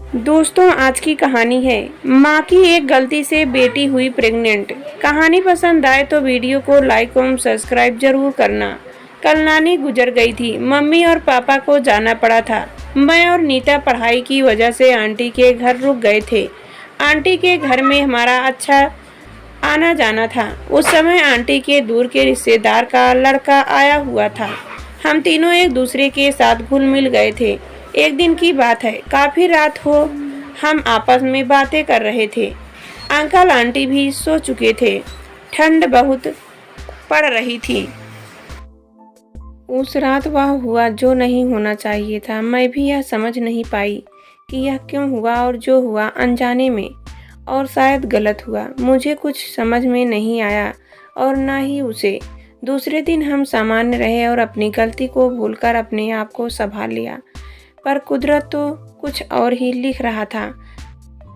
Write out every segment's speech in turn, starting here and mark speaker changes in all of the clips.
Speaker 1: दोस्तों, आज की कहानी है माँ की एक गलती से बेटी हुई प्रेग्नेंट। कहानी पसंद आए तो वीडियो को लाइक और सब्सक्राइब जरूर करना। कल नानी गुजर गई थी। मम्मी और पापा को जाना पड़ा था। मैं और नीता पढ़ाई की वजह से आंटी के घर रुक गए थे। आंटी के घर में हमारा अच्छा आना जाना था। उस समय आंटी के दूर के रिश्तेदार का लड़का आया हुआ था। हम तीनों एक दूसरे के साथ घुल मिल गए थे। एक दिन की बात है, काफी रात हो, हम आपस में बातें कर रहे थे। अंकल आंटी भी सो चुके थे। ठंड बहुत पड़ रही थी। उस रात वह हुआ जो नहीं होना चाहिए था। मैं भी यह समझ नहीं पाई कि यह क्यों हुआ, और जो हुआ अनजाने में और शायद गलत हुआ। मुझे कुछ समझ में नहीं आया और ना ही उसे। दूसरे दिन हम सामान्य रहे और अपनी गलती को भूलकर अपने आप को संभाल लिया। पर कुदरत तो कुछ और ही लिख रहा था।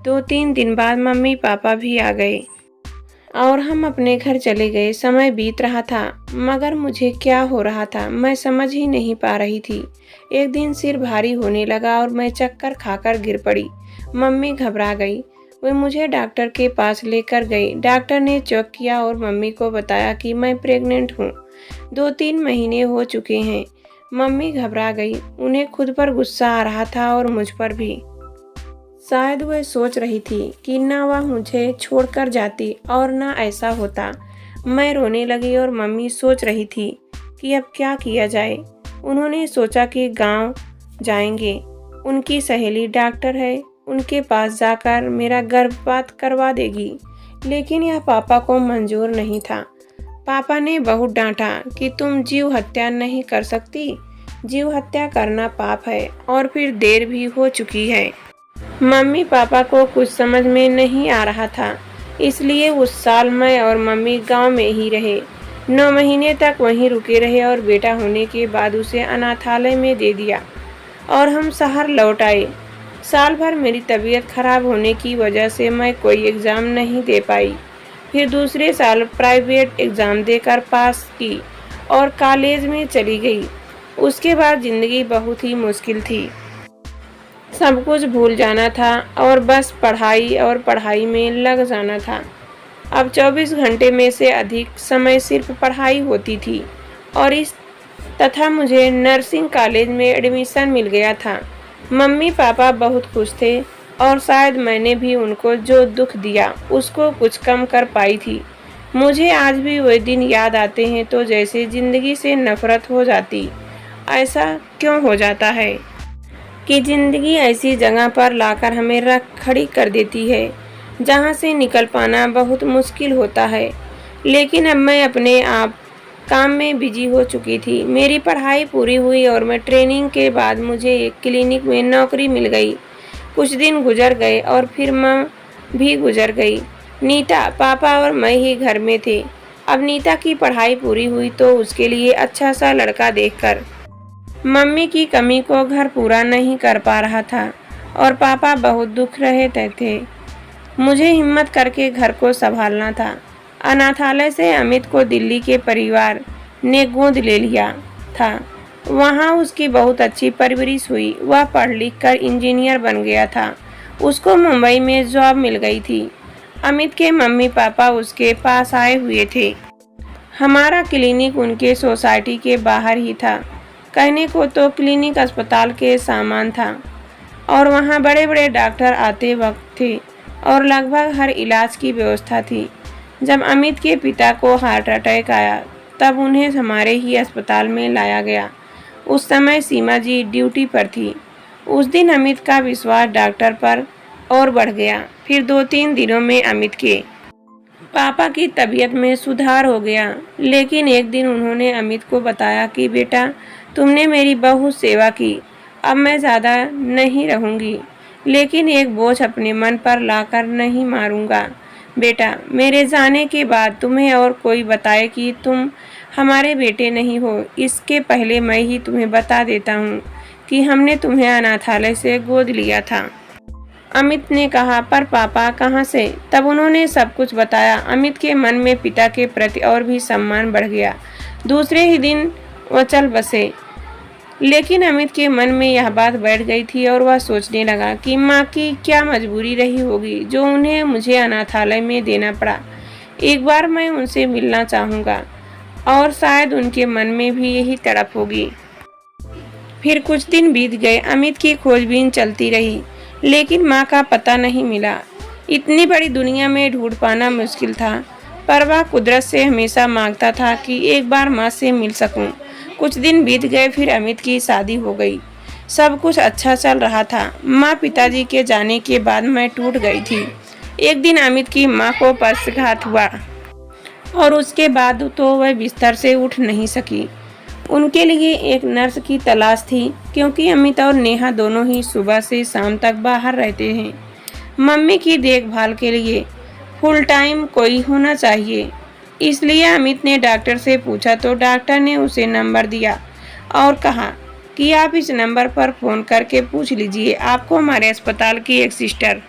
Speaker 1: 2-3 दिन बाद मम्मी पापा भी आ गए और हम अपने घर चले गए। समय बीत रहा था, मगर मुझे क्या हो रहा था मैं समझ ही नहीं पा रही थी। एक दिन सिर भारी होने लगा और मैं चक्कर खाकर गिर पड़ी। मम्मी घबरा गई। वे मुझे डॉक्टर के पास लेकर गई। डॉक्टर ने चेक किया और मम्मी को बताया कि मैं प्रेग्नेंट हूँ। 2-3 महीने हो चुके हैं। मम्मी घबरा गई। उन्हें खुद पर गुस्सा आ रहा था और मुझ पर भी। शायद वह सोच रही थी कि ना वह मुझे छोड़कर जाती और ना ऐसा होता। मैं रोने लगी और मम्मी सोच रही थी कि अब क्या किया जाए। उन्होंने सोचा कि गांव जाएंगे। उनकी सहेली डॉक्टर है, उनके पास जाकर मेरा गर्भपात करवा देगी। लेकिन यह पापा को मंजूर नहीं था। पापा ने बहुत डांटा कि तुम जीव हत्या नहीं कर सकती। जीव हत्या करना पाप है और फिर देर भी हो चुकी है। मम्मी पापा को कुछ समझ में नहीं आ रहा था, इसलिए उस साल मैं और मम्मी गांव में ही रहे। 9 महीने तक वहीं रुके रहे और बेटा होने के बाद उसे अनाथालय में दे दिया और हम शहर लौट आए। साल भर मेरी तबीयत खराब होने की वजह से मैं कोई एग्ज़ाम नहीं दे पाई। फिर दूसरे साल प्राइवेट एग्ज़ाम देकर पास की और कॉलेज में चली गई। उसके बाद ज़िंदगी बहुत ही मुश्किल थी। सब कुछ भूल जाना था और बस पढ़ाई और पढ़ाई में लग जाना था। अब 24 घंटे में से अधिक समय सिर्फ पढ़ाई होती थी और इस तथा मुझे नर्सिंग कॉलेज में एडमिशन मिल गया था। मम्मी पापा बहुत खुश थे और शायद मैंने भी उनको जो दुख दिया उसको कुछ कम कर पाई थी। मुझे आज भी वह दिन याद आते हैं तो जैसे ज़िंदगी से नफरत हो जाती। ऐसा क्यों हो जाता है कि ज़िंदगी ऐसी जगह पर लाकर हमें रख खड़ी कर देती है जहाँ से निकल पाना बहुत मुश्किल होता है। लेकिन अब मैं अपने आप काम में बिजी हो चुकी थी। मेरी पढ़ाई पूरी हुई और मैं ट्रेनिंग के बाद मुझे एक क्लिनिक में नौकरी मिल गई। कुछ दिन गुजर गए और फिर माँ भी गुजर गई। नीता, पापा और मैं ही घर में थे। अब नीता की पढ़ाई पूरी हुई तो उसके लिए अच्छा सा लड़का देखकर मम्मी की कमी को घर पूरा नहीं कर पा रहा था और पापा बहुत दुख रहे थे। मुझे हिम्मत करके घर को संभालना था। अनाथालय से अमित को दिल्ली के परिवार ने गोद ले लिया था। वहाँ उसकी बहुत अच्छी परवरिश हुई। वह पढ़ लिख कर इंजीनियर बन गया था। उसको मुंबई में जॉब मिल गई थी। अमित के मम्मी पापा उसके पास आए हुए थे। हमारा क्लिनिक उनके सोसाइटी के बाहर ही था। कहने को तो क्लिनिक अस्पताल के सामान था और वहाँ बड़े बड़े डॉक्टर आते वक्त थे और लगभग हर इलाज की व्यवस्था थी। जब अमित के पिता को हार्ट अटैक आया तब उन्हें हमारे ही अस्पताल में लाया गया। उस समय सीमा जी ड्यूटी पर थी। उस दिन अमित का विश्वास डॉक्टर पर और बढ़ गया। फिर 2-3 दिनों में अमित के पापा की तबीयत में सुधार हो गया। लेकिन एक दिन उन्होंने अमित को बताया कि बेटा, तुमने मेरी बहुत सेवा की, अब मैं ज़्यादा नहीं रहूँगी, लेकिन एक बोझ अपने मन पर लाकर नहीं मारूँगा। बेटा, मेरे जाने के बाद तुम्हें और कोई बताए कि तुम हमारे बेटे नहीं हो, इसके पहले मैं ही तुम्हें बता देता हूँ कि हमने तुम्हें अनाथालय से गोद लिया था। अमित ने कहा, पर पापा कहाँ से? तब उन्होंने सब कुछ बताया। अमित के मन में पिता के प्रति और भी सम्मान बढ़ गया। दूसरे ही दिन वो चल बसे। लेकिन अमित के मन में यह बात बैठ गई थी और वह सोचने लगा कि माँ की क्या मजबूरी रही होगी जो उन्हें मुझे अनाथालय में देना पड़ा। एक बार मैं उनसे मिलना चाहूँगा और शायद उनके मन में भी यही तड़प होगी। फिर कुछ दिन बीत गए। अमित की खोजबीन चलती रही लेकिन माँ का पता नहीं मिला। इतनी बड़ी दुनिया में ढूंढ पाना मुश्किल था, पर वह कुदरत से हमेशा मांगता था कि एक बार माँ से मिल सकूं। कुछ दिन बीत गए, फिर अमित की शादी हो गई। सब कुछ अच्छा चल रहा था। माँ पिताजी के जाने के बाद मैं टूट गई थी। एक दिन अमित की माँ को पक्षाघात हुआ और उसके बाद तो वह बिस्तर से उठ नहीं सकी। उनके लिए एक नर्स की तलाश थी क्योंकि अमित और नेहा दोनों ही सुबह से शाम तक बाहर रहते हैं। मम्मी की देखभाल के लिए फुल टाइम कोई होना चाहिए। इसलिए अमित ने डॉक्टर से पूछा तो डॉक्टर ने उसे नंबर दिया और कहा कि आप इस नंबर पर फ़ोन करके पूछ लीजिए, आपको हमारे अस्पताल की एक सिस्टर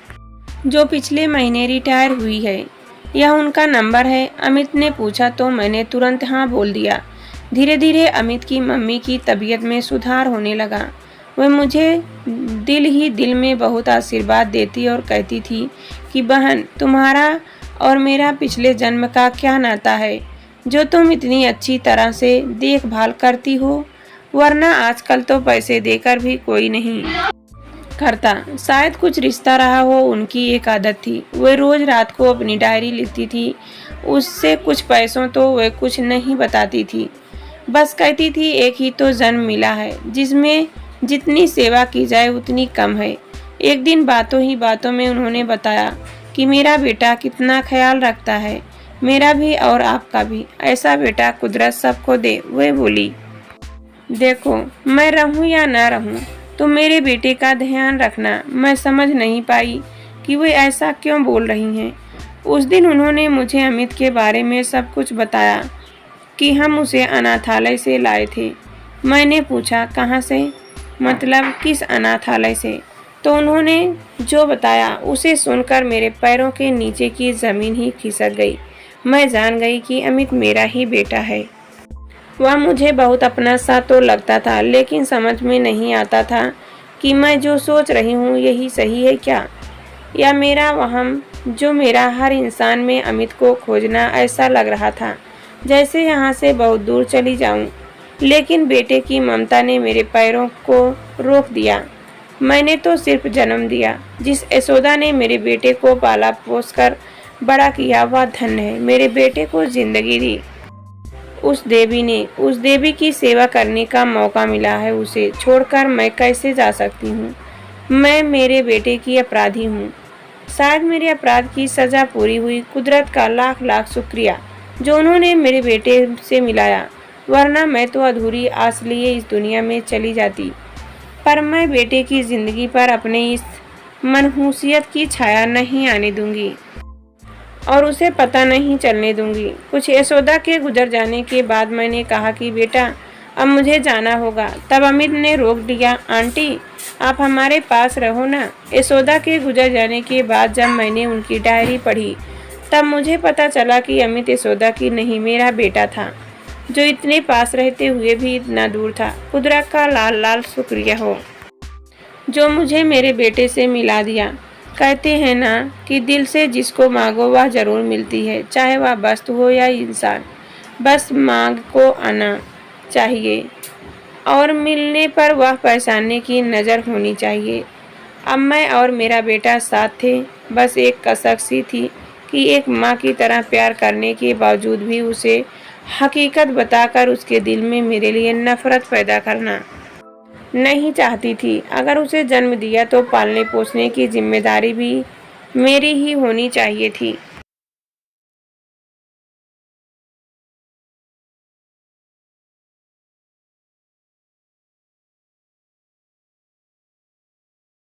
Speaker 1: जो पिछले महीने रिटायर हुई है, यह उनका नंबर है। अमित ने पूछा तो मैंने तुरंत हाँ बोल दिया। धीरे धीरे अमित की मम्मी की तबीयत में सुधार होने लगा। वह मुझे दिल ही दिल में बहुत आशीर्वाद देती और कहती थी कि बहन, तुम्हारा और मेरा पिछले जन्म का क्या नाता है जो तुम इतनी अच्छी तरह से देखभाल करती हो, वरना आजकल तो पैसे देकर भी कोई नहीं करता। शायद कुछ रिश्ता रहा हो, उनकी एक आदत थी। वे रोज रात को अपनी डायरी लिखती थी। उससे कुछ पैसों तो वे कुछ नहीं बताती थी, बस कहती थी एक ही तो जन्म मिला है जिसमें जितनी सेवा की जाए उतनी कम है। एक दिन बातों ही बातों में उन्होंने बताया कि मेरा बेटा कितना ख्याल रखता है, मेरा भी और आपका भी। ऐसा बेटा कुदरत सबको दे। वह बोली, देखो मैं रहूं या ना रहूं तो मेरे बेटे का ध्यान रखना। मैं समझ नहीं पाई कि वे ऐसा क्यों बोल रही हैं। उस दिन उन्होंने मुझे अमित के बारे में सब कुछ बताया कि हम उसे अनाथालय से लाए थे। मैंने पूछा कहाँ से, मतलब किस अनाथालय से? तो उन्होंने जो बताया उसे सुनकर मेरे पैरों के नीचे की ज़मीन ही खिसक गई। मैं जान गई कि अमित मेरा ही बेटा है। वह मुझे बहुत अपना सा तो लगता था, लेकिन समझ में नहीं आता था कि मैं जो सोच रही हूँ यही सही है क्या, या मेरा वहम। जो मेरा हर इंसान में अमित को खोजना, ऐसा लग रहा था जैसे यहाँ से बहुत दूर चली जाऊं। लेकिन बेटे की ममता ने मेरे पैरों को रोक दिया। मैंने तो सिर्फ जन्म दिया। जिस यशोदा ने मेरे बेटे को पाला पोस कर बड़ा किया, वह धन्य है। मेरे बेटे को जिंदगी दी उस देवी की सेवा करने का मौका मिला है। उसे छोड़कर मैं कैसे जा सकती हूँ? मैं मेरे बेटे की अपराधी हूँ। शायद मेरे अपराध की सजा पूरी हुई। कुदरत का लाख लाख शुक्रिया जो उन्होंने मेरे बेटे से मिलाया, वरना मैं तो अधूरी आस लिए इस दुनिया में चली जाती। पर मैं बेटे की जिंदगी पर अपने इस मनहूसियत की छाया नहीं आने दूंगी और उसे पता नहीं चलने दूंगी। कुछ यशोदा के गुजर जाने के बाद मैंने कहा कि बेटा अब मुझे जाना होगा। तब अमित ने रोक दिया, आंटी आप हमारे पास रहो ना। यशोदा के गुजर जाने के बाद जब मैंने उनकी डायरी पढ़ी तब मुझे पता चला कि अमित यशोदा की नहीं, मेरा बेटा था जो इतने पास रहते हुए भी इतना दूर था। कुदरत का लाल लाल शुक्रिया हो जो मुझे मेरे बेटे से मिला दिया। कहते हैं ना कि दिल से जिसको मांगो वह जरूर मिलती है, चाहे वह वस्तु हो या इंसान। बस मांग को आना चाहिए और मिलने पर वह पहचानने की नज़र होनी चाहिए। अब मैं और मेरा बेटा साथ थे। बस एक कसक सी थी कि एक माँ की तरह प्यार करने के बावजूद भी उसे हकीकत बताकर उसके दिल में मेरे लिए नफरत पैदा करना नहीं चाहती थी। अगर उसे जन्म दिया तो पालने पोसने की जिम्मेदारी भी मेरी ही होनी चाहिए थी।